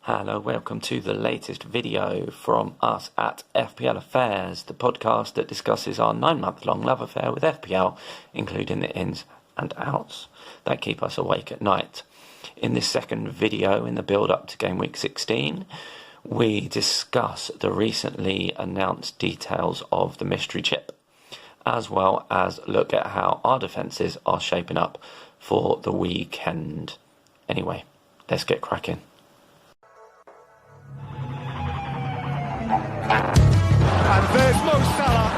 Hello, welcome to the latest video from us at FPL Affairs, the podcast that discusses our 9-month-long love affair with FPL, including the ins and outs that keep us awake at night. In this second video, in the build-up to Gameweek16, we discuss the recently announced details of the mystery chip, as well as look at how our defences are shaping up for the weekend. Anyway, let's get cracking. And there's Mo Salah.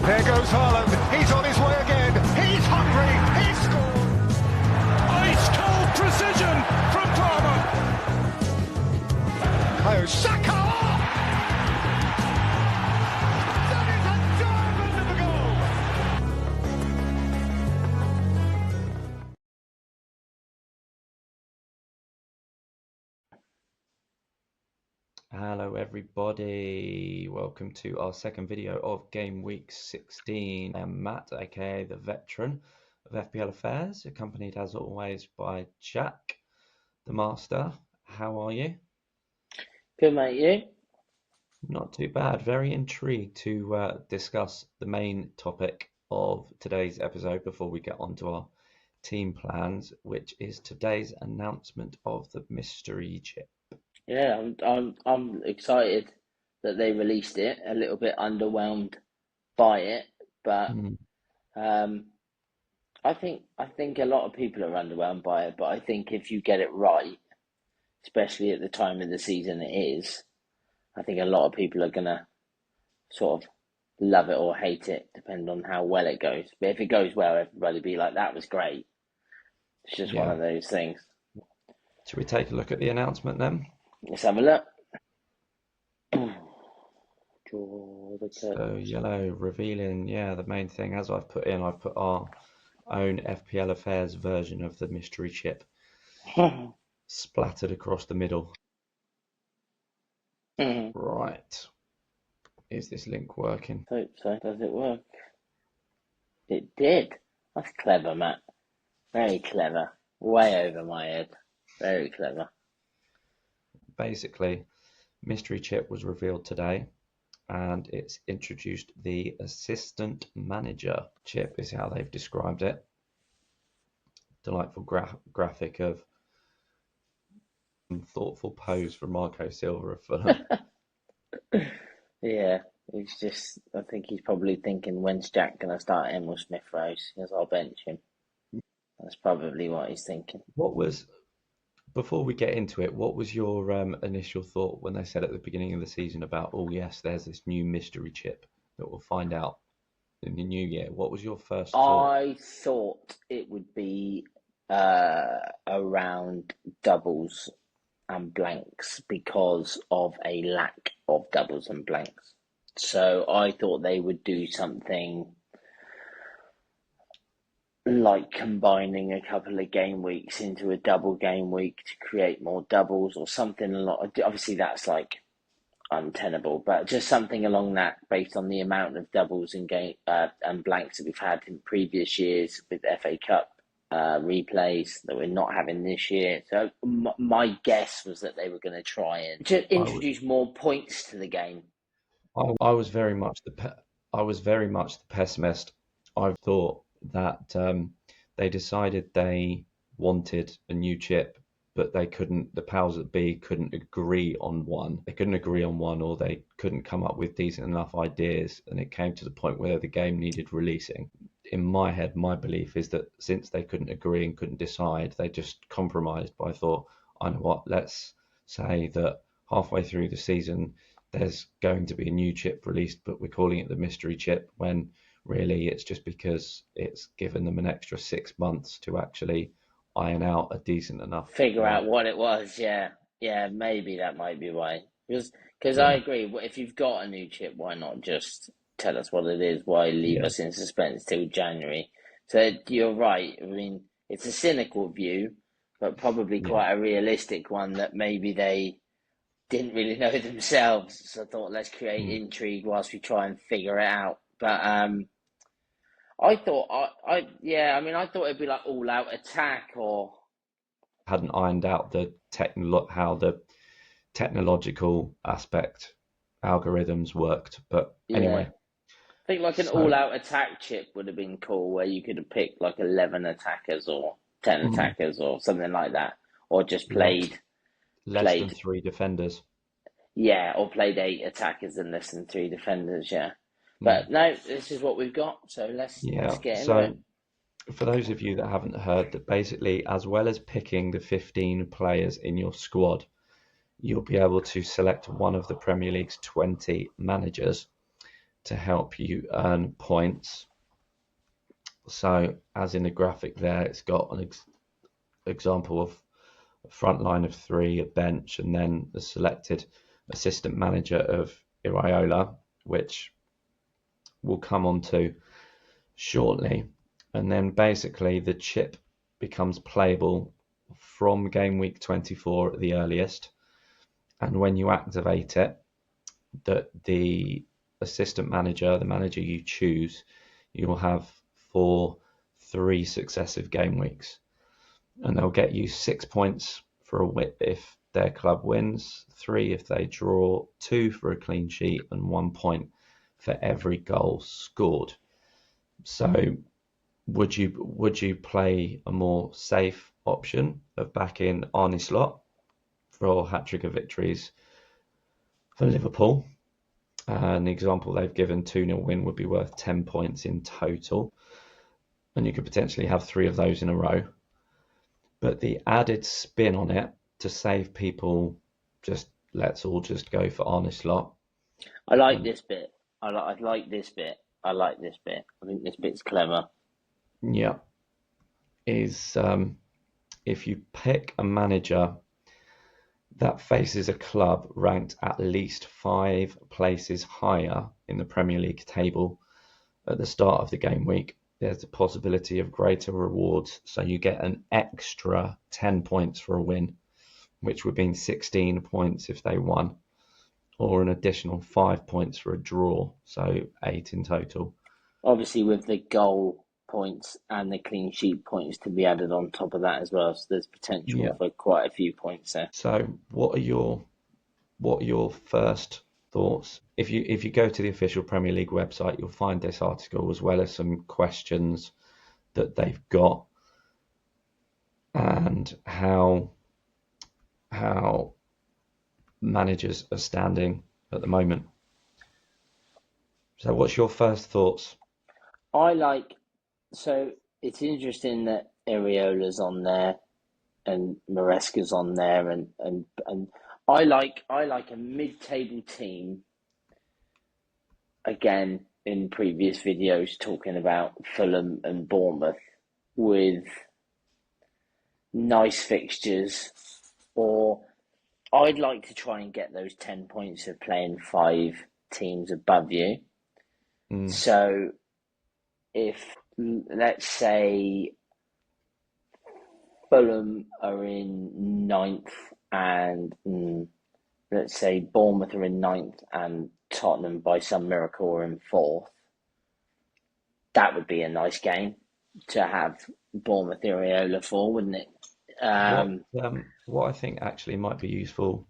There goes Haaland. He's on his way again. He's hungry. He's scored. Ice-cold precision from Palmer. Kayo Saka. That is a diamond of a goal. Hello everybody, welcome to our second video of Gameweek16. I am Matt, aka the veteran of FPL Affairs, accompanied as always by Jack, the master. How are you? Good, mate, you? Not too bad, very intrigued to discuss the main topic of today's episode before we get on to our team plans, which is today's announcement of the mystery chip. Yeah, I'm excited that they released it. A little bit underwhelmed by it, but I think a lot of people are underwhelmed by it. But I think if you get it right, especially at the time of the season it is, I think a lot of people are gonna sort of love it or hate it, depending on how well it goes. But if it goes well, everybody be like, "That was great." It's just one of those things. Should we take a look at the announcement then? Let's have a look. Draw the curtain. So yellow revealing, the main thing, as I've put our own FPL Affairs version of the mystery chip splattered across the middle. Right. Is this link working? Hope so. Does it work? It did. That's clever, Matt. Very clever. Way over my head. Very clever. Basically, mystery chip was revealed today, and it's introduced the assistant manager chip, is how they've described it. Delightful graphic of thoughtful pose from Marco Silva of Fulham. Yeah, I think he's probably thinking, when's Jack going to start Emil Smith-Rowe? Because I'll bench him. That's probably what he's thinking. Before we get into it, what was your initial thought when they said at the beginning of the season about, oh yes, there's this new mystery chip that we'll find out in the new year? What was your first thought? I thought it would be around doubles and blanks because of a lack of doubles and blanks. So I thought they would do something like combining a couple of game weeks into a double game week to create more doubles or something. Obviously that's like untenable, but just something along that based on the amount of doubles and blanks that we've had in previous years with FA Cup replays that we're not having this year. So my guess was that they were going to try and just introduce more points to the game. I was very much the pessimist. I thought that they decided they wanted a new chip, but the powers that be couldn't agree on one. They couldn't agree on one, or they couldn't come up with decent enough ideas, and it came to the point where the game needed releasing. In my head, my belief is that since they couldn't agree and couldn't decide, they just compromised by thought, I know what, let's say that halfway through the season there's going to be a new chip released, but we're calling it the mystery chip, when really it's just because it's given them an extra 6 months to actually iron out a decent enough figure out what it was. Yeah, maybe that might be why. Because I agree, if you've got a new chip, why not just tell us what it is? Why leave us in suspense till January? So you're right. I mean, it's a cynical view, but probably quite a realistic one, that maybe they didn't really know themselves. So I thought, let's create intrigue whilst we try and figure it out. But I thought, I thought it'd be like all out attack, or hadn't ironed out how the technological aspect, algorithms worked. But Yeah. anyway, I think like an so all-out attack chip would have been cool, where you could have picked like 11 attackers or 10 mm, attackers or something like that, or just less than played, three defenders. yeah, or played 8 attackers and less than 3 defenders, yeah. Mm, But no, this is what we've got, so let's yeah. get into it. So for those of you that haven't heard, that basically, as well as picking the 15 players in your squad, you'll be able to select one of the Premier League's 20 managers to help you earn points. So, as in the graphic there, it's got an example of a front line of three, a bench, and then the selected assistant manager of Iraola, which we'll come on to shortly. And then basically the chip becomes playable from game week 24 at the earliest. And when you activate it, that the assistant manager, the manager you choose, you'll have for 3 successive game weeks. And they'll get you 6 points for a win if their club wins, 3 if they draw, 2 for a clean sheet, and 1 point for every goal scored. So would you play a more safe option of backing Arne Slot for hat-trick of victories for Liverpool? An example they've given, 2-0 win would be worth 10 points in total, and you could potentially have 3 of those in a row. But the added spin on it to save people, let's all just go for Arne Slot. I like this bit. I like this bit. I like this bit. I think this bit's clever. Yeah, is if you pick a manager that faces a club ranked at least 5 places higher in the Premier League table at the start of the game week, there's a possibility of greater rewards. So you get an extra 10 points for a win, which would mean 16 points if they won, or an additional 5 points for a draw, so 8 in total. Obviously, with the goal points and the clean sheet points to be added on top of that as well, so there's potential for quite a few points there. So what are your first thoughts? If you go to the official Premier League website, you'll find this article as well as some questions that they've got and how managers are standing at the moment. So what's your first thoughts? So it's interesting that Areola's on there and Maresca's on there, and I like a mid-table team. Again, in previous videos, talking about Fulham and Bournemouth with nice fixtures, or I'd like to try and get those 10 points of playing 5 teams above you. So if, let's say, Fulham are in 9th and let's say Bournemouth are in 9th and Tottenham by some miracle are in 4th, that would be a nice game to have Bournemouth Areola for, wouldn't it? What I think actually might be useful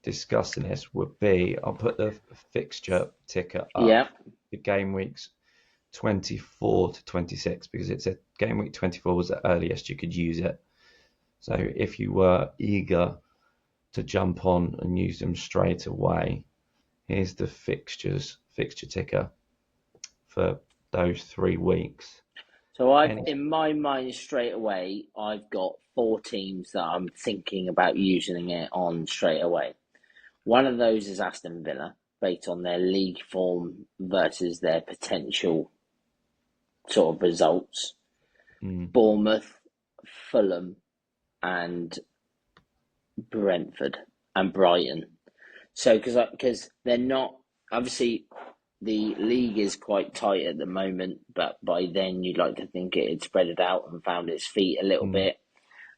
discussing this would be, I'll put the fixture ticker up for game weeks 24 to 26, because it's a game week 24 was the earliest you could use it. So if you were eager to jump on and use them straight away, here's the fixture ticker for those 3 weeks. So in my mind straight away, I've got 4 teams that I'm thinking about using it on straight away. One of those is Aston Villa, based on their league form versus their potential sort of results. Bournemouth, Fulham, and Brentford and Brighton. So because they're not, obviously the league is quite tight at the moment, but by then you'd like to think it had spread it out and found its feet a little bit.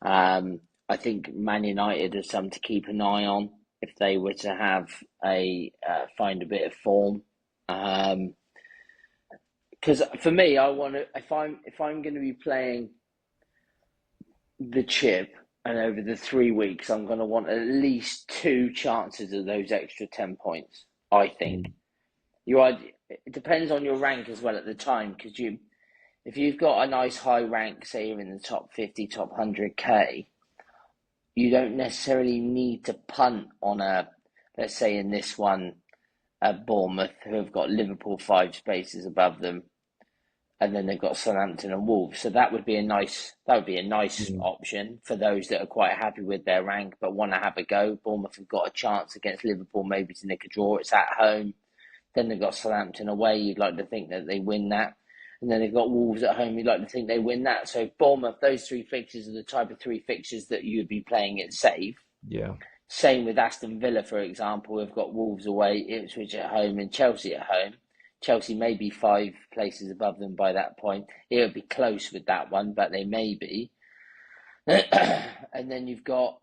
I think Man United are some to keep an eye on if they were to have find a bit of form. Because for me, I want to, if I'm going to be playing the chip, And over the 3 weeks, I'm going to want at least 2 chances of those extra 10 points, I think. Mm. It depends on your rank as well at the time, because if you've got a nice high rank, say you're in the top 50, top 100k, you don't necessarily need to punt on let's say in this one, Bournemouth, who have got Liverpool 5 spaces above them, and then they've got Southampton and Wolves. So that would be a nice Mm. option for those that are quite happy with their rank but want to have a go. Bournemouth have got a chance against Liverpool, maybe to nick a draw. It's at home. Then they've got Southampton away. You'd like to think that they win that. And then they've got Wolves at home. You'd like to think they win that. So Bournemouth, those 3 fixtures are the type of 3 fixtures that you'd be playing it safe. Yeah. Same with Aston Villa, for example. We've got Wolves away, Ipswich at home, and Chelsea at home. Chelsea may be 5 places above them by that point. It would be close with that one, but they may be. And then you've got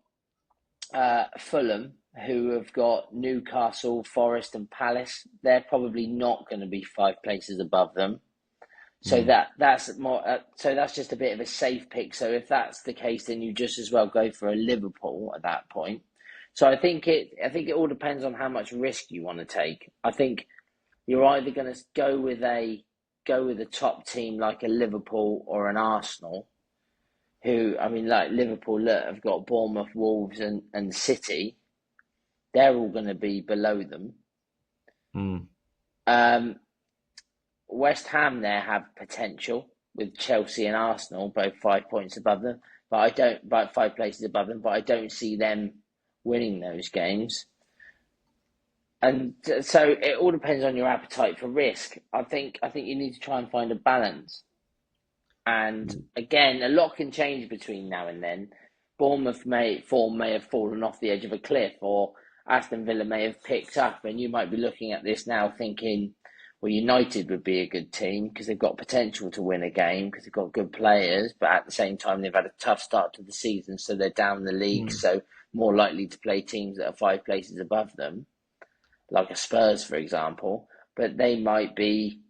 Fulham, who have got Newcastle, Forest, and Palace. They're probably not going to be 5 places above them. So that's more. So that's just a bit of a safe pick. So if that's the case, then you just as well go for a Liverpool at that point. So I think it all depends on how much risk you want to take. I think you're either going to go with a top team like a Liverpool or an Arsenal, who, I mean, like Liverpool, look, have got Bournemouth, Wolves, and City. They're all going to be below them. West Ham there have potential with Chelsea and Arsenal, both 5 points above them, but 5 places above them. But I don't see them winning those games. And so it all depends on your appetite for risk. I think you need to try and find a balance. And again, a lot can change between now and then. Bournemouth form may have fallen off the edge of a cliff, or Aston Villa may have picked up, and you might be looking at this now thinking, well, United would be a good team because they've got potential to win a game because they've got good players, but at the same time they've had a tough start to the season, so they're down the league, so more likely to play teams that are 5 places above them, like a Spurs, for example. But they might be,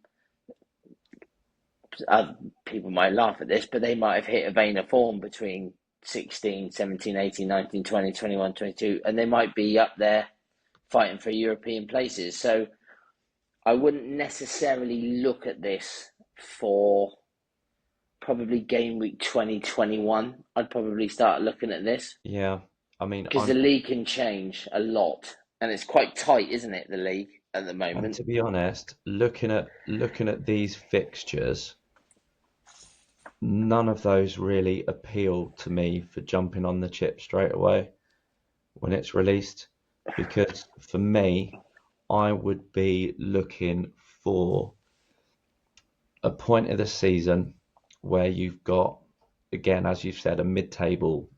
people might laugh at this, but they might have hit a vein of form between 16, 17, 18, 19, 20, 21, 22, and they might be up there fighting for European places. So I wouldn't necessarily look at this for probably game week 2021. I'd probably start looking at this. Yeah. I mean, because the league can change a lot, and it's quite tight, isn't it, the league at the and moment? to be honest, looking at these fixtures, none of those really appeal to me for jumping on the chip straight away when it's released, because for me, I would be looking for a point of the season where you've got, again, as you've said, a mid-table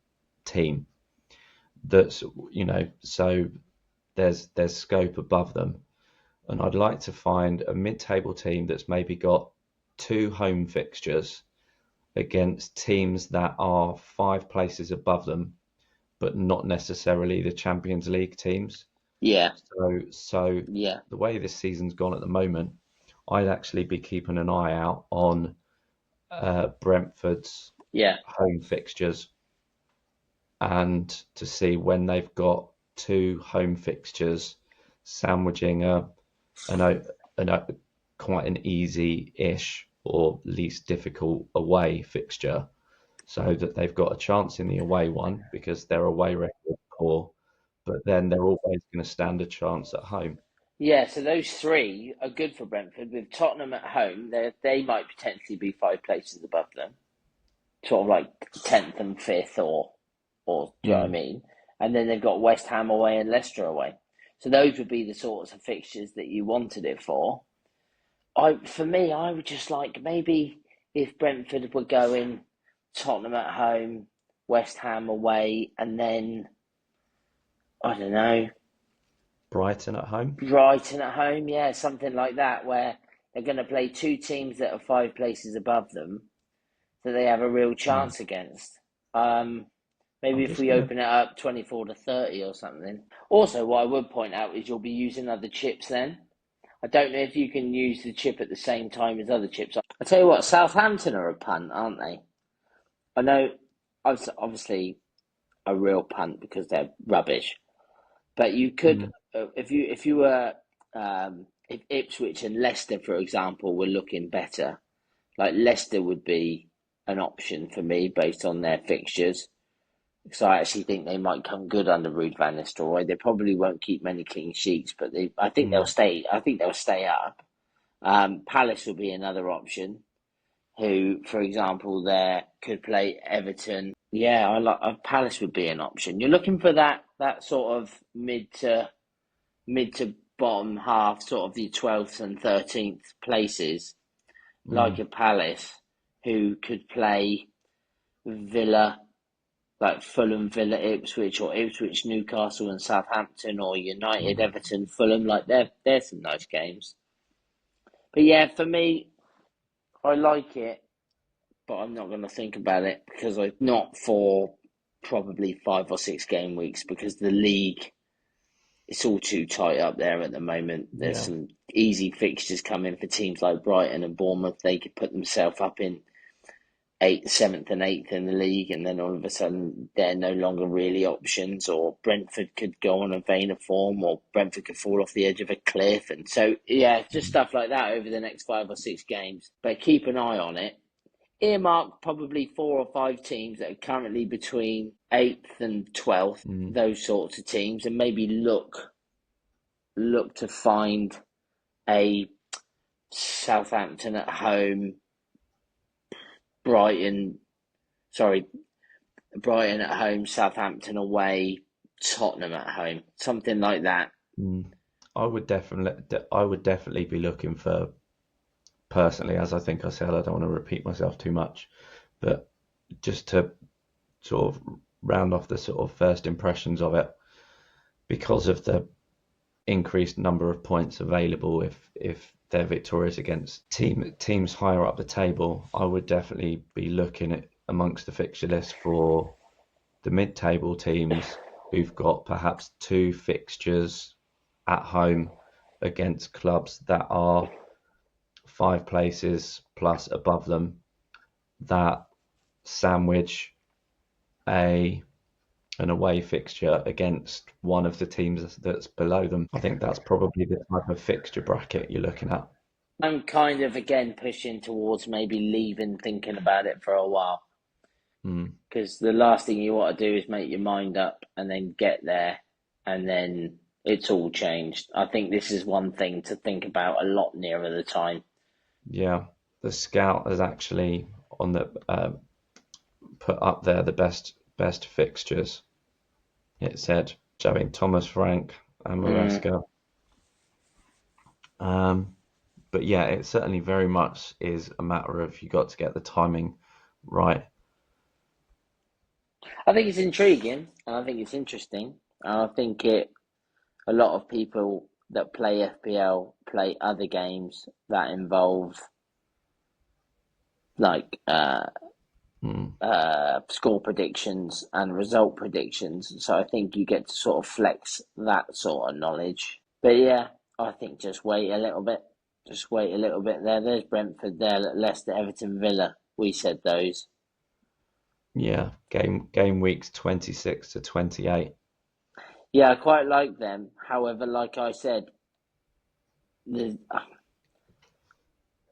team that's, so there's scope above them. And I'd like to find a mid-table team that's maybe got 2 home fixtures against teams that are 5 places above them, but not necessarily the Champions League teams. Yeah. So Yeah. the way this season's gone at the moment, I'd actually be keeping an eye out on Brentford's home fixtures, and to see when they've got 2 home fixtures sandwiching quite an easy-ish or least difficult away fixture, so that they've got a chance in the away one because their away record is poor, but then they're always going to stand a chance at home. Yeah, so those 3 are good for Brentford. With Tottenham at home, they might potentially be 5 places above them, sort of like 10th and 5th, or do you know what I mean? And then they've got West Ham away and Leicester away. So those would be the sorts of fixtures that you wanted it for. For me, I would just like, maybe if Brentford were going Tottenham at home, West Ham away, and then, I don't know, Brighton at home, yeah, something like that, where they're going to play 2 teams that are 5 places above them that they have a real chance against. Maybe if we open it up 24-30 or something. Also, what I would point out is you'll be using other chips then. I don't know if you can use the chip at the same time as other chips. I tell you what, Southampton are a punt, aren't they? I know, obviously, a real punt because they're rubbish. But you could, if you were, if Ipswich and Leicester, for example, were looking better, like Leicester would be an option for me based on their fixtures. So I actually think they might come good under Ruud van Nistelrooy. They probably won't keep many clean sheets, but I think they'll stay. I think they'll stay up. Palace will be another option. Who, for example, there could play Everton. Yeah, I like Palace would be an option. You're looking for that sort of mid to bottom half, sort of the 12th and 13th places, like a Palace, who could play Villa, like Fulham, Villa, Ipswich, or Ipswich, Newcastle, and Southampton, or United, Everton, Fulham. Like there's some nice games. But yeah, for me, I like it, but I'm not going to think about it because I'm not for probably 5 or 6 game weeks because the league, it's all too tight up there at the moment. There's some easy fixtures coming for teams like Brighton and Bournemouth. They could put themselves up in 8th, 7th and 8th in the league, and then all of a sudden they're no longer really options, or Brentford could go on a vein of form, or Brentford could fall off the edge of a cliff. And so, yeah, just stuff like that over the next 5 or 6 games. But keep an eye on it. Earmark probably 4 or 5 teams that are currently between 8th and 12th, those sorts of teams, and maybe look to find a Southampton at home, Brighton at home, Southampton away, Tottenham at home, something like that. I would definitely be looking for, personally, as I think I said, I don't want to repeat myself too much, but just to sort of round off the sort of first impressions of it, because of the increased number of points available if they're victorious against teams higher up the table, I would definitely be looking at amongst the fixture list for the mid-table teams who've got perhaps 2 fixtures at home against clubs that are 5 places plus above them, that sandwich an away fixture against one of the teams that's below them. I think that's probably the type of fixture bracket you're looking at. I'm kind of, again, pushing towards maybe leaving thinking about it for a while. Because the last thing you want to do is make your mind up and then get there and then it's all changed. I think this is one thing to think about a lot nearer the time. Yeah, the Scout has actually on the put up there the best fixtures. It said showing Thomas Frank and Maresca. But yeah, it certainly very much is a matter of you got to get the timing right. I think it's intriguing and I think it's interesting. And I think a lot of people that play FPL play other games that involve like score predictions and result predictions. So I think you get to sort of flex that sort of knowledge. But yeah, I think just wait a little bit. Just wait a little bit there. There's Brentford there, Leicester, Everton, Villa. We said those. Yeah, game weeks 26 to 28. Yeah, I quite like them. However, like I said, the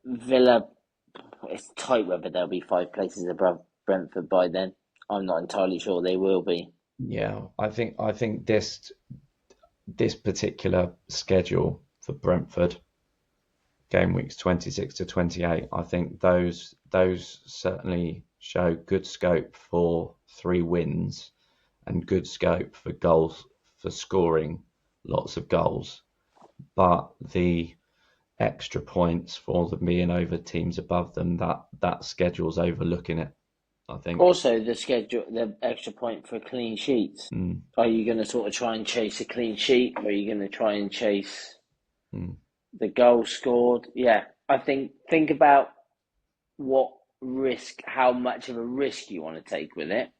Villa, it's tight whether they'll be 5 places above Brentford by then. I'm not entirely sure they will be. Yeah, I think this particular schedule for Brentford, game weeks 26 to 28, I think those certainly show good scope for 3 wins and good scope for goals, for scoring lots of goals. But the extra points for them being over teams above them, that schedule's overlooking it, I think. Also, the extra point for clean sheets. Are you going to sort of try and chase a clean sheet, or are you going to try and chase the goal scored? Yeah, I think about how much of a risk you want to take with it,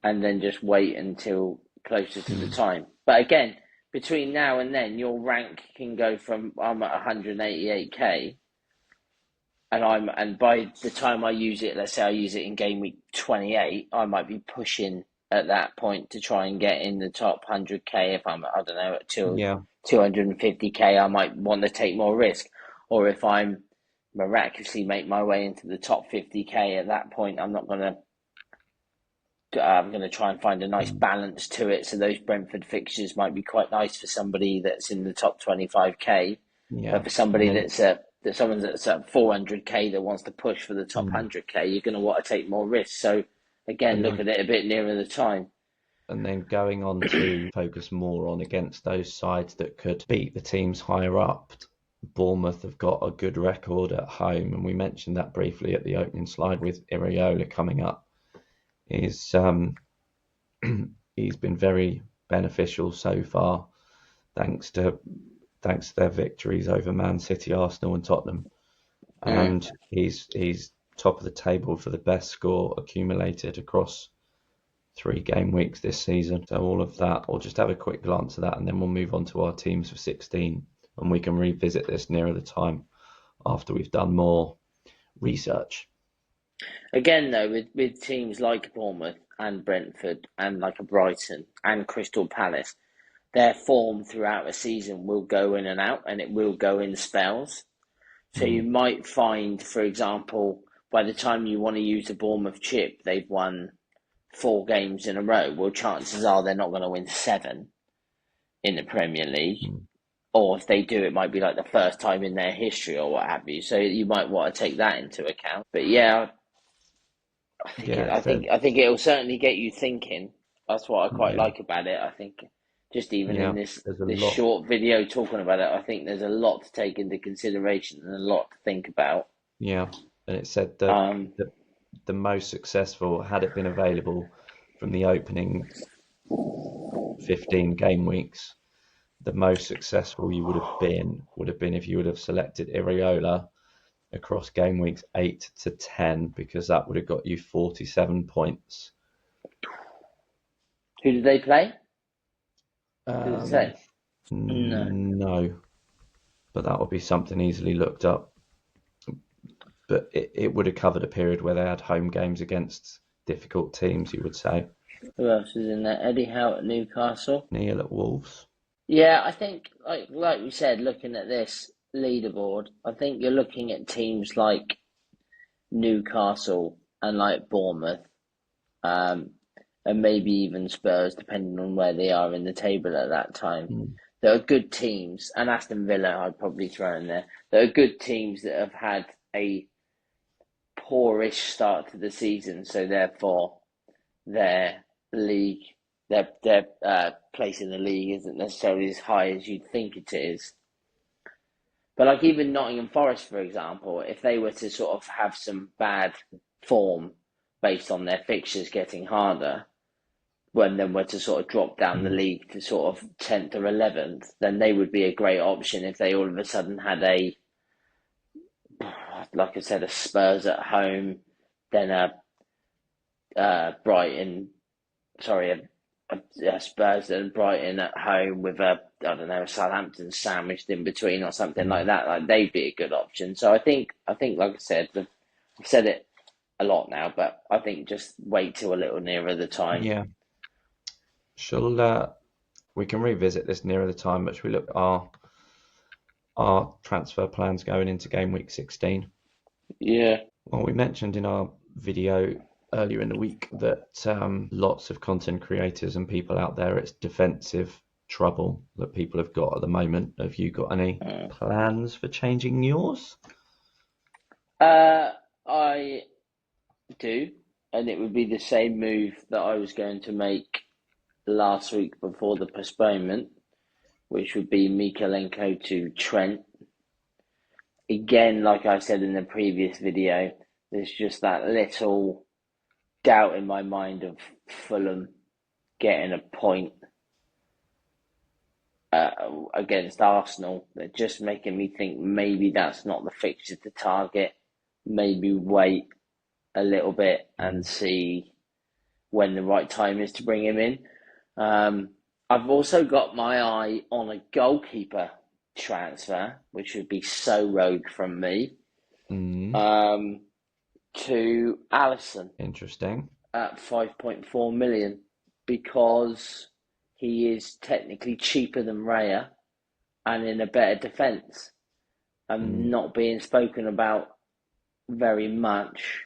and then just wait until closer to the time. But again, between now and then, your rank can go from I'm at 188k, and by the time I use it, let's say I use it in game week 28, I might be pushing at that point to try and get in the top 100k. If I'm, I don't know, at Yeah. 250k, I might want to take more risk. Or if I'm miraculously make my way into the top 50k, at that point, I'm going to try and find a nice balance to it. So those Brentford fixtures might be quite nice for somebody that's in the top 25k. Yeah. But for somebody And that's at 400k that wants to push for the top then, 100k, you're going to want to take more risks. So again, and look then at it a bit nearer the time. and then going on to focus more on against those sides that could beat the teams higher up. Bournemouth have got a good record at home, and we mentioned that briefly at the opening slide with Iriola coming up. He's been very beneficial so far, thanks to their victories over Man City, Arsenal, and Tottenham. And he's top of the table for the best score accumulated across 3 game weeks this season. So all of that, we'll just have a quick glance at that, and then we'll move on to our teams for 16, and we can revisit this nearer the time after we've done more research. Again, though, with teams like Bournemouth and Brentford and like a Brighton and Crystal Palace, their form throughout a season will go in and out, and it will go in spells. So you might find, for example, by the time you want to use a Bournemouth chip, they've won 4 games in a row. Well, chances are they're not going to win 7 in the Premier League. Or if they do, it might be like the first time in their history or what have you. So you might want to take that into account. But yeah, I think it'll certainly get you thinking. That's what I quite like about it. I think just even in this short video talking about it, I think there's a lot to take into consideration and a lot to think about. Yeah, and it said that the most successful, had it been available from the opening 15 game weeks, the most successful you would have been if you would have selected Iriola across game weeks 8 to 10, because that would have got you 47 points. Who did they play? Did it say? No, but that would be something easily looked up. But it would have covered a period where they had home games against difficult teams, you would say. Who else is in there? Eddie Howe at Newcastle. Neil at Wolves. Yeah, I think, like we said, looking at this leaderboard, I think you're looking at teams like Newcastle and like Bournemouth, and maybe even Spurs, depending on where they are in the table at that time. There are good teams, and Aston Villa I'd probably throw in there. There are good teams that have had a poorish start to the season, so therefore their place in the league isn't necessarily as high as you'd think it is. But like even Nottingham Forest, for example, if they were to sort of have some bad form based on their fixtures getting harder, when then were to sort of drop down the league to sort of 10th or 11th, then they would be a great option if they all of a sudden had like I said, a Spurs at home, then a Spurs and Brighton at home with a Southampton sandwiched in between or something like that. Like they'd be a good option. So I think like I said, I've said it a lot now, but I think just wait till a little nearer the time. Yeah. We can revisit this nearer the time, but should we look at our transfer plans going into game week 16? Yeah. Well, we mentioned in our video earlier in the week that lots of content creators and people out there, it's defensive trouble that people have got at the moment. Have you got any plans for changing yours? I do, and it would be the same move that I was going to make last week before the postponement, which would be Mikalenko to Trent. Again, like I said in the previous video, there's just that little doubt in my mind of Fulham getting a point against Arsenal. They're just making me think maybe that's not the fixture to target. Maybe wait a little bit and see when the right time is to bring him in. I've also got my eye on a goalkeeper transfer, which would be so rogue from me, to Alisson. Interesting. At 5.4 million. because he is technically cheaper than Raya and in a better defence and not being spoken about very much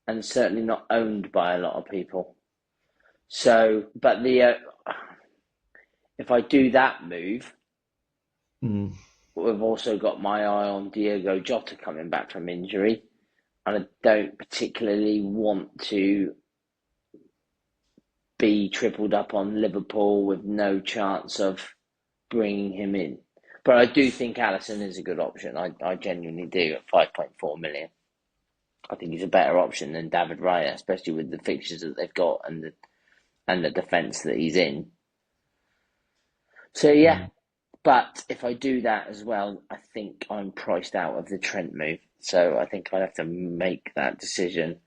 and certainly not owned by a lot of people. So, but if I do that move, we've also got my eye on Diogo Jota coming back from injury, and I don't particularly want to be tripled up on Liverpool with no chance of bringing him in. But I do think Alisson is a good option. I genuinely do at 5.4 million. I think he's a better option than David Raya, especially with the fixtures that they've got and the defence that he's in. So yeah, but if I do that as well, I think I'm priced out of the Trent move. So I think I'd have to make that decision,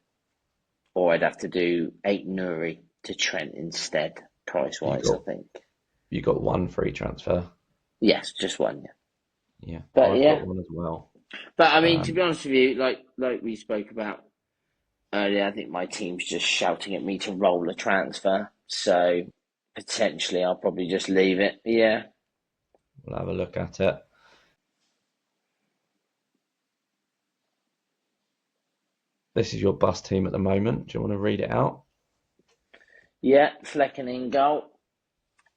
or I'd have to do 8 Nuri to Trent instead, price-wise, I think. You got one free transfer? Yes, just one, yeah. But I've got one as well. But I mean, to be honest with you, like we spoke about earlier, I think my team's just shouting at me to roll a transfer. So potentially I'll probably just leave it. Yeah. We'll have a look at it. This is your bus team at the moment. Do you want to read it out? Yeah, Flecken in goal.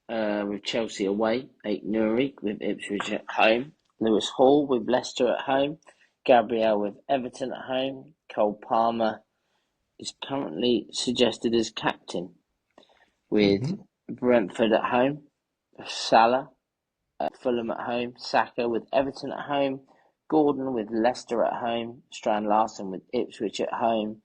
With Chelsea away, 8 Nuri with Ipswich at home. Lewis Hall with Leicester at home. Gabriel with Everton at home. Cole Palmer is currently suggested as captain with Brentford at home. Salah at Fulham at home. Saka with Everton at home. Gordon with Leicester at home. Strand Larson with Ipswich at home.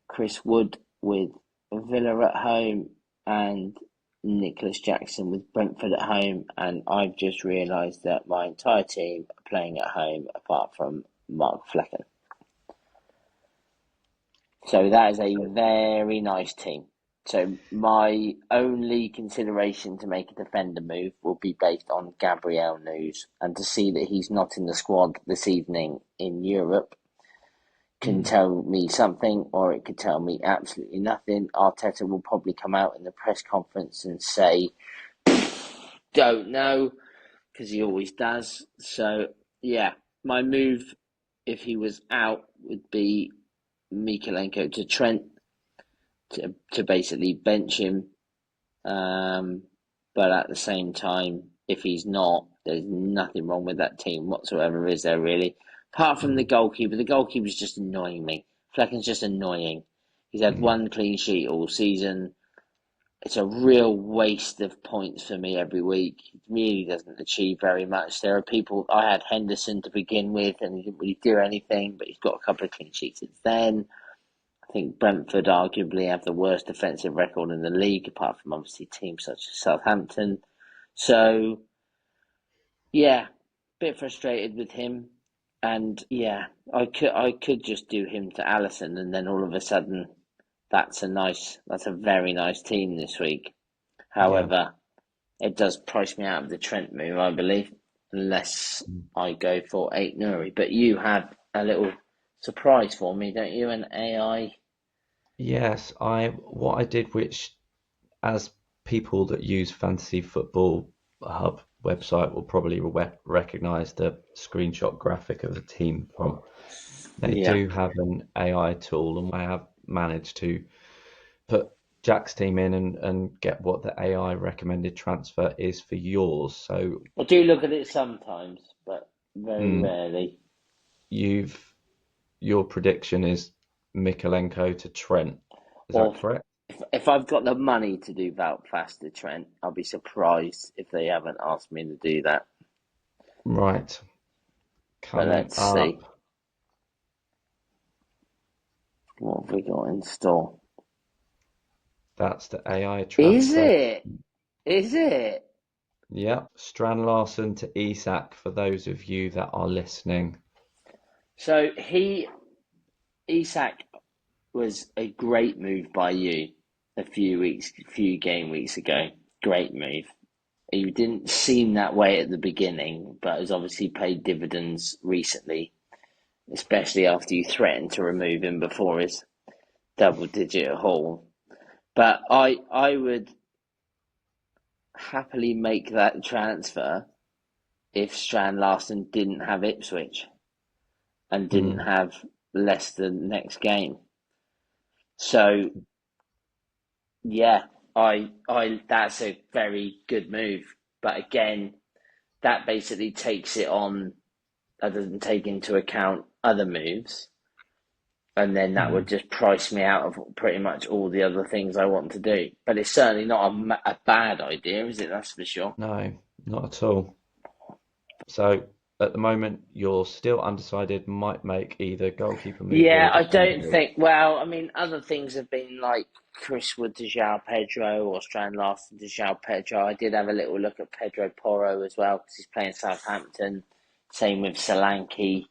Chris Wood with Villa at home. And Nicholas Jackson with Brentford at home. And I've just realised that my entire team are playing at home apart from Mark Flecken. So that is a very nice team. So my only consideration to make a defender move will be based on Gabriel news, and to see that he's not in the squad this evening in Europe can tell me something, or it could tell me absolutely nothing. Arteta will probably come out in the press conference and say, don't know, because he always does. So yeah, my move, if he was out, would be Mykolenko to Trent to basically bench him. But at the same time, if he's not, there's nothing wrong with that team whatsoever, is there really? Apart from the goalkeeper. The goalkeeper's just annoying me. Flecken's just annoying. He's had one clean sheet all season. It's a real waste of points for me every week. He really doesn't achieve very much. There are people, I had Henderson to begin with, and he didn't really do anything, but he's got a couple of clean sheets since then. I think Brentford arguably have the worst defensive record in the league, apart from obviously teams such as Southampton. So, yeah, bit frustrated with him. And yeah, I could just do him to Alisson, and then all of a sudden, that's a very nice team this week. However, it does price me out of the Trent move, I believe, unless I go for 8 Nuri. But you have a little surprise for me, don't you? An AI. Yes, what I did, which as people that use Fantasy Football Hub website will probably recognize the screenshot graphic of the team from. They do have an AI tool, and I have managed to put Jack's team in and get what the AI recommended transfer is for yours. So I do look at it sometimes, but very rarely. Your prediction is Mykolenko to Trent. Is that correct? If I've got the money to do Wout fast to Trent, I'll be surprised if they haven't asked me to do that. Right. But let's see. What have we got in store? That's the AI transfer. Is it? Yeah. Strand Larson to Isak for those of you that are listening. So Isak was a great move by you a few game weeks ago. Great move. He didn't seem that way at the beginning, but has obviously paid dividends recently, especially after you threatened to remove him before his double-digit haul. But I would happily make that transfer if Strand Larsen didn't have Ipswich and didn't Mm, have Leicester next game. So yeah, I that's a very good move. But again, that basically takes it on. That doesn't take into account other moves, and then that would mm. just price me out of pretty much all the other things I want to do. But it's certainly not a bad idea, is it? That's for sure. No, not at all. So at the moment, you're still undecided, might make either goalkeeper move Yeah, or I defender don't move. think. Well, I mean, other things have been like Chris Wood to João Pedro or Strand Larsen to João Pedro. I did have a little look at Pedro Porro as well because he's playing Southampton. Same with Solanke,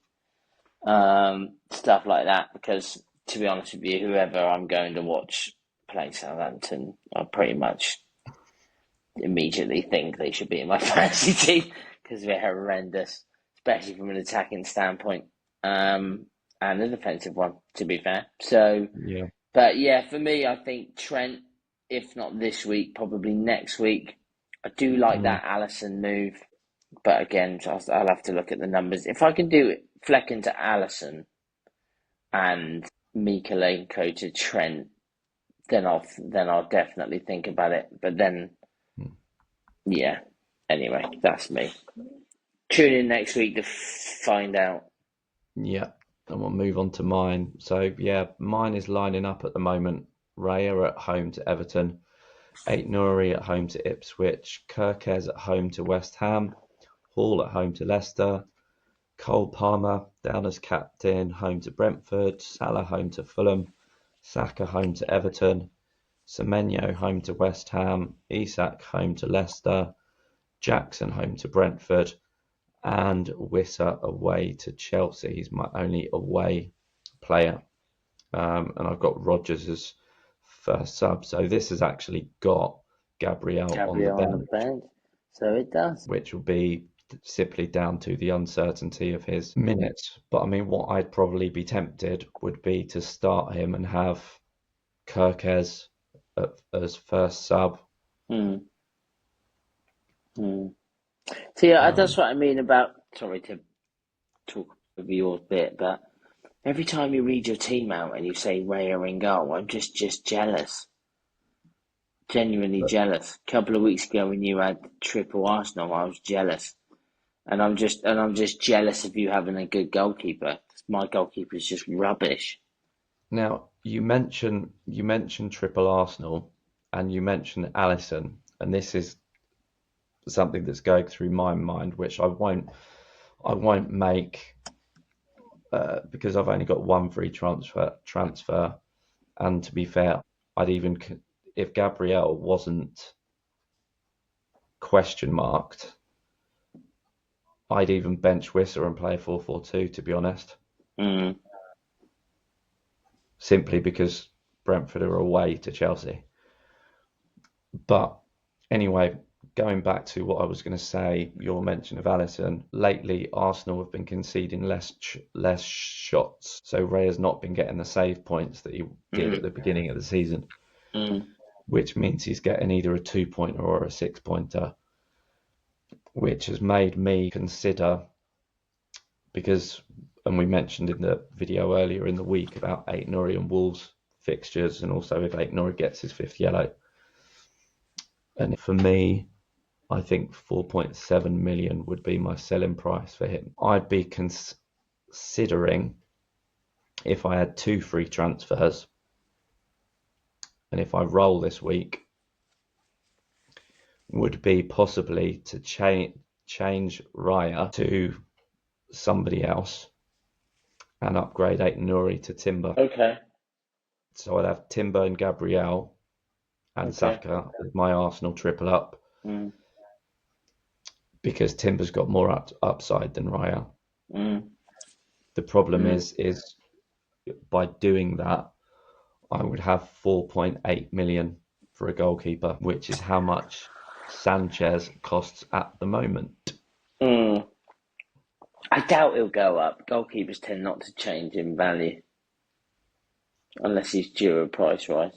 stuff like that. Because to be honest with you, whoever I'm going to watch play Southampton, I pretty much immediately think they should be in my fantasy team because they're horrendous, especially from an attacking standpoint, and a defensive one, to be fair. So, Yeah. but yeah, for me, I think Trent, if not this week, probably next week. I do like Mm, that Allison move, but again, I'll have to look at the numbers. If I can do it, Fleck into Allison and Mikalenko to Trent, then I'll definitely think about it. But then, mm. yeah. Anyway, that's me. Tune in next week to find out. Yeah. And we'll move on to mine. So yeah, mine is lining up at the moment. Raya at home to Everton, Ait Nouri at home to Ipswich, Kirkes at home to West Ham, Hall at home to Leicester, Cole Palmer down as captain, home to Brentford, Salah home to Fulham, Saka home to Everton, Semenyo home to West Ham, Isak home to Leicester, Jackson home to Brentford, and Wissa away to Chelsea. He's my only away player. And I've got Rodgers as first sub. So this has actually got Gabriel on the Gabriel on the bench, bench. So it does. which will be simply down to the uncertainty of his minutes. But I mean, what I'd probably be tempted would be to start him and have Kirkes as first sub. Hmm. Hmm. So yeah, that's Um, what I mean about. Sorry to talk over your bit, but every time you read your team out and you say Raya in goal, I'm just jealous. Genuinely but jealous. A couple of weeks ago when you had triple Arsenal, I was jealous. And I'm just jealous of you having a good goalkeeper. My goalkeeper is just rubbish. now you mentioned triple Arsenal, and you mentioned Allison, and this is something that's going through my mind, which I won't make because I've only got one free transfer, and to be fair, I'd even if Gabriel wasn't question marked, I'd even bench Wissa and play a 4-4-2, to be honest, Mm. simply because Brentford are away to Chelsea. But anyway, going back to what I was going to say, your mention of Alisson, lately Arsenal have been conceding less shots, so Ray has not been getting the save points that he did at Mm. the beginning of the season, Mm. which means he's getting either a 2-pointer or a 6-pointer, which has made me consider, because, and we mentioned in the video earlier in the week about Ait Nouri and Wolves fixtures, and also if Ait Nouri gets his fifth yellow. And for me, I think 4.7 million would be my selling price for him. I'd be considering, if I had two free transfers, and if I roll this week, would be possibly to change Raya to somebody else and upgrade Ait Nouri to Timber. Okay. So I'd have Timber and Gabriel and Okay. Saka as my Arsenal triple up, Mm. because Timber's got more upside than Raya. Mm. The problem Mm. is by doing that, I would have 4.8 million for a goalkeeper, which is how much Sanchez costs at the moment. Mm. I doubt he'll go up. Goalkeepers tend not to change in value unless he's due a price rise.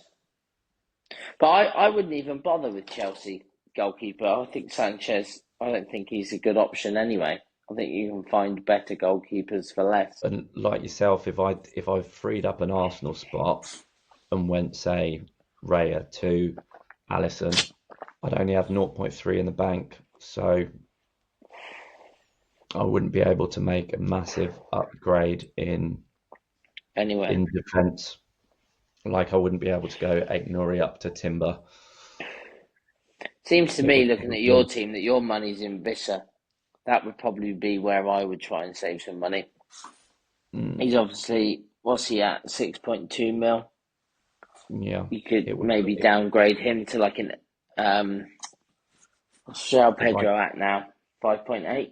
But I wouldn't even bother with Chelsea goalkeeper. I think Sanchez. I don't think he's a good option anyway. I think you can find better goalkeepers for less. And like yourself, if I freed up an Arsenal spot and went, say, Raya to Allison, I'd only have zero point 0.3 in the bank, so I wouldn't be able to make a massive upgrade Anyway, in defence. Like I wouldn't be able to go Aït-Nouri up to Timber. seems to It me would looking at your probably, team that your money's in Visser. That would probably be where I would try and save some money. He's obviously, what's he at? 6.2 mil. yeah, You could it would. maybe downgrade him to like an what's João If I, Pedro at now? 5.8.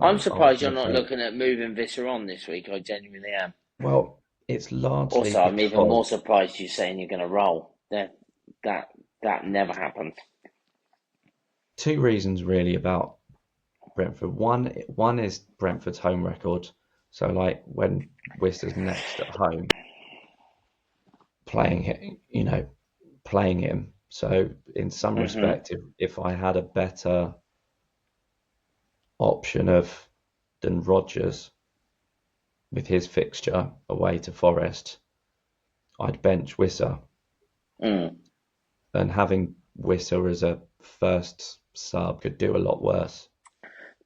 I'm I was surprised you're going to not say, looking at moving Visser on this week. I genuinely am. well, it's largely Also, I'm even because more surprised you saying you're going to roll. That that never happens. two reasons really about Brentford. One is Brentford's home record. So like when Worcester's next at home, playing him, playing him. So in some Hmm. respect, if I had a better option of than Rodgers with his fixture away to Forest, I'd bench Wissa. Mm. And having Wissa as a first sub could do a lot worse.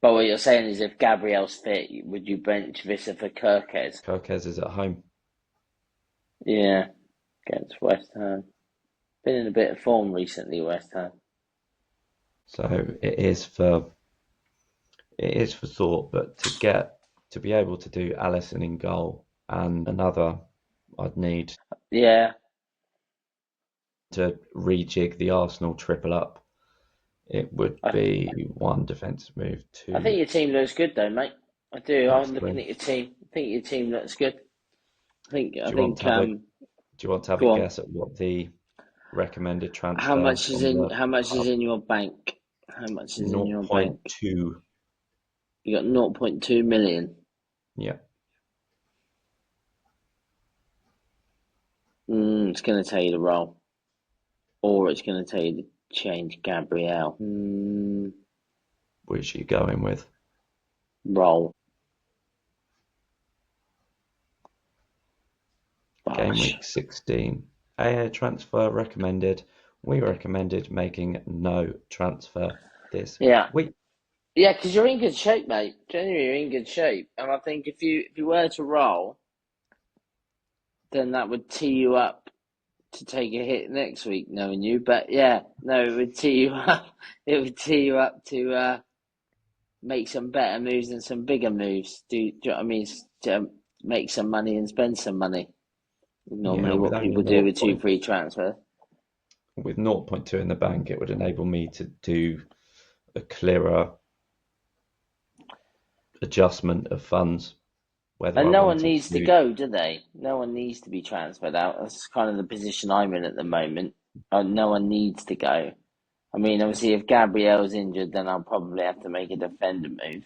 But what you're saying is, if Gabriel's fit, would you bench Visser for Kirkes? Kirkez is at home. Yeah, against West Ham. Been in a bit of form recently, West Ham. So it is for thought, but to be able to do Allison in goal and another, I'd need Yeah, to rejig the Arsenal triple up. It would I be one defensive move, I think two your team looks good though, mate. I do. that's I'm looking three. at your team. I think your team looks good. I think I Do you want think to have a do you want to have a go on. guess at what the recommended transfer on the How much is hub? in your bank? How much is in zero your point bank? 0.2. You got 0.2 million. Yeah. It's going to tell you to roll, or it's going to tell you to change Gabrielle. Which are you going with? Roll. Game Bosh. week 16. AA transfer recommended. We recommended making no transfer this Yeah, week. yeah, because you're in good shape, mate. Genuinely, you're in good shape, and I think if you were to roll, then that would tee you up to take a hit next week, knowing you. But yeah, no, it would tee you up. It would tee you up to make some better moves and some bigger moves. Do you know what I mean? To make some money and spend some money. Yeah, Normally, what people do with two free transfers. with 0.2 in the bank, it would enable me to do a clearer adjustment of funds, whether And I no one wanted needs to to. go, do they? No one needs to be transferred out. That's kind of the position I'm in at the moment. No one needs to go. I mean, obviously, if Gabrielle's injured, then I'll probably have to make a defender move.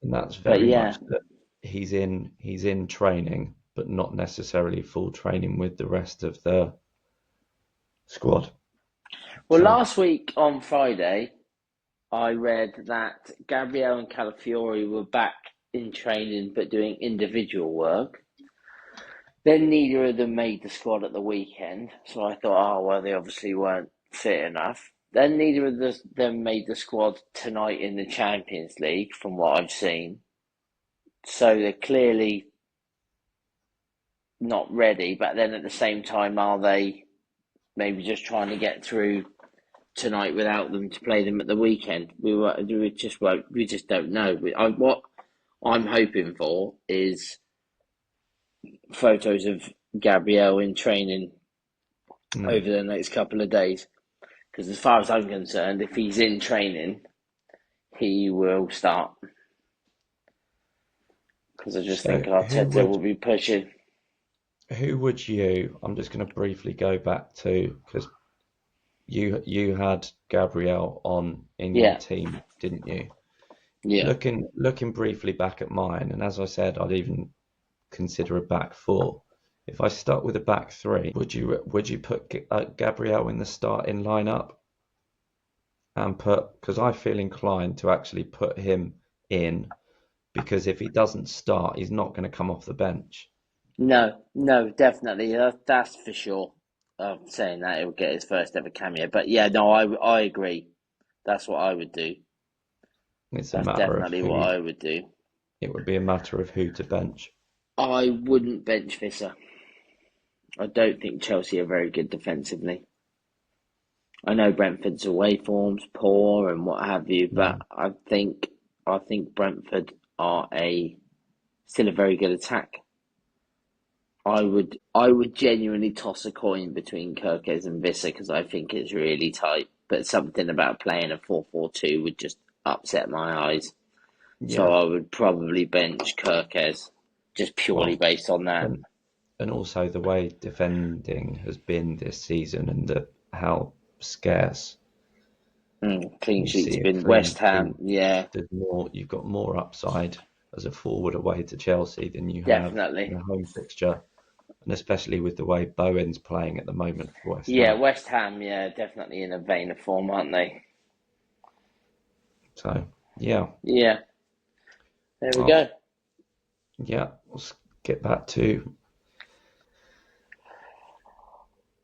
And that's But very yeah. much that he's in training, but not necessarily full training with the rest of the squad. Well, So last week on Friday, I read that Gabrielle and Calafiori were back in training but doing individual work. Then neither of them made the squad at the weekend, so I thought, oh, well, they obviously weren't fit enough. Then neither of them made the squad tonight in the Champions League, from what I've seen. So they're clearly not ready, but then at the same time, are they maybe just trying to get through tonight without them to play them at the weekend? We just don't know. What I'm hoping for is photos of Gabrielle in training over the next couple of days. Because as far as I'm concerned, if he's in training, he will start. Because I just so think who Arteta would will be pushing. who would you? I'm just going to briefly go back to because you had Gabrielle on in your Yeah, team, didn't you? yeah. Looking briefly back at mine, and as I said, I'd even consider a back four. if I start with a back three, would you put Gabriel in the starting lineup and because I feel inclined to actually put him in, because if he doesn't start, he's not going to come off the bench. No, no, definitely. That's for sure. I'm saying that he'll get his first ever cameo. But yeah, no, I agree. That's what I would do. It's a That's matter of definitely what who. I would do. It would be a matter of who to bench. I wouldn't bench Visser. I don't think Chelsea are very good defensively. I know Brentford's away form's poor and what have you, Yeah, but I think Brentford are still a very good attack. I would genuinely toss a coin between Kirkes and Visser because I think it's really tight. But something about playing a 4-4-2 would just upset my eyes. So yeah. I would probably bench Kirkes just purely Well, based on that. and also the way defending has been this season and how scarce Clean you sheet's see a been clean West Ham, sheet. yeah, You've got more upside as a forward away to Chelsea than you have in definitely. a home fixture, and especially with the way Bowen's playing at the moment for West Yeah, Ham. West Ham, yeah, definitely in a vein of form, aren't they? So yeah, Yeah, there we well, go. yeah, let's get back to.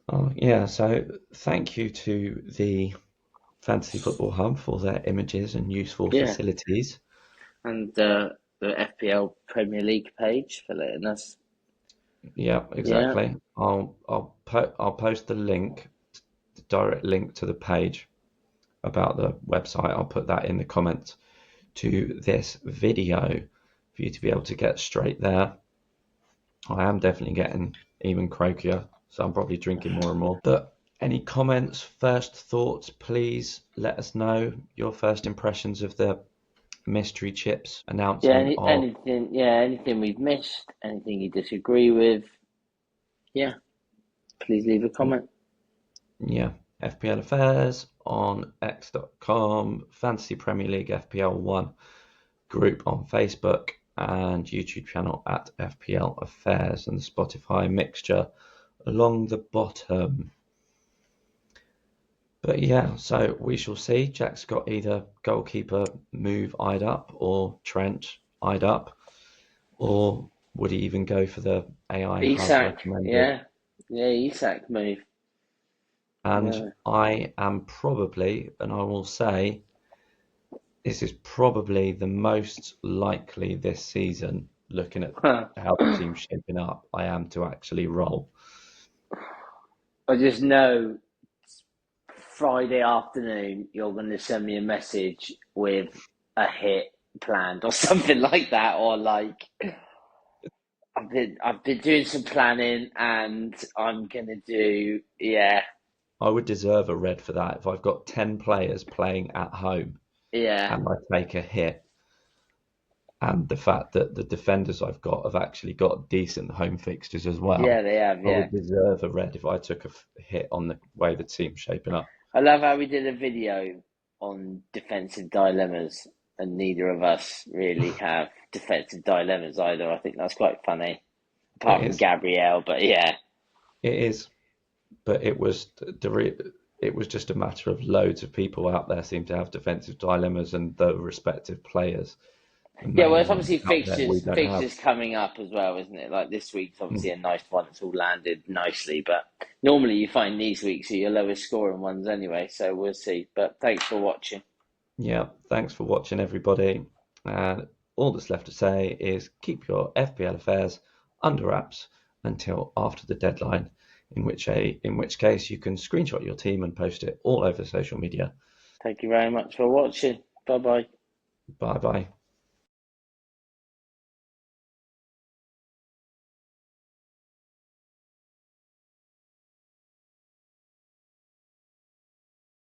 Oh yeah, so thank you to the Fantasy Football Hub for their images and useful Yeah, facilities. and the FPL Premier League page for letting us. Yeah, Yeah, exactly. I'll post the link, the direct link to the page about the website. I'll put that in the comments to this video for you to be able to get straight there. I am definitely getting even croakier, so I'm probably drinking more and more. But any comments, first thoughts, please let us know your first impressions of the mystery chips yeah. announcement of, Anything we've missed, anything you disagree with, yeah. Please leave a comment. yeah, FPL Affairs on x.com, Fantasy Premier League FPL 1 group on Facebook, and YouTube channel at FPL Affairs, and the Spotify mixture along the bottom. But yeah, so we shall see. Jack's got either goalkeeper move eyed up or Trent eyed up, or would he even go for the AI Hub Isak, recommended? yeah, Isak move. And Yeah. I am probably, and I will say, this is probably the most likely this season, looking at how the team's shaping up, I am to actually roll. I just know Friday afternoon you're going to send me a message with a hit planned or something like that, or like I've been doing some planning and I'm gonna do I would deserve a red for that if I've got 10 players playing at home yeah and I take a hit, and the fact that the defenders I've got have actually got decent home fixtures as yeah well. they have I yeah. would deserve a red if I took a hit on the way the team's shaping up. I love how we did a video on defensive dilemmas and neither of us really have defensive dilemmas either. I think that's quite funny. It Apart from is, Gabrielle, but yeah. it is, but it was just a matter of loads of people out there seem to have defensive dilemmas, and the respective players, the Yeah, well, main it's ones obviously out there we fixtures don't have. fixtures coming up as well, isn't it? Like this week's Mm. obviously a nice one. It's all landed nicely, but normally you find these weeks are your lowest scoring ones anyway. So we'll see. But thanks for watching. Yeah, thanks for watching, everybody. And all that's left to say is keep your FPL affairs under wraps until after the deadline, in which case you can screenshot your team and post it all over social media. Thank you very much for watching. Bye bye. Bye bye.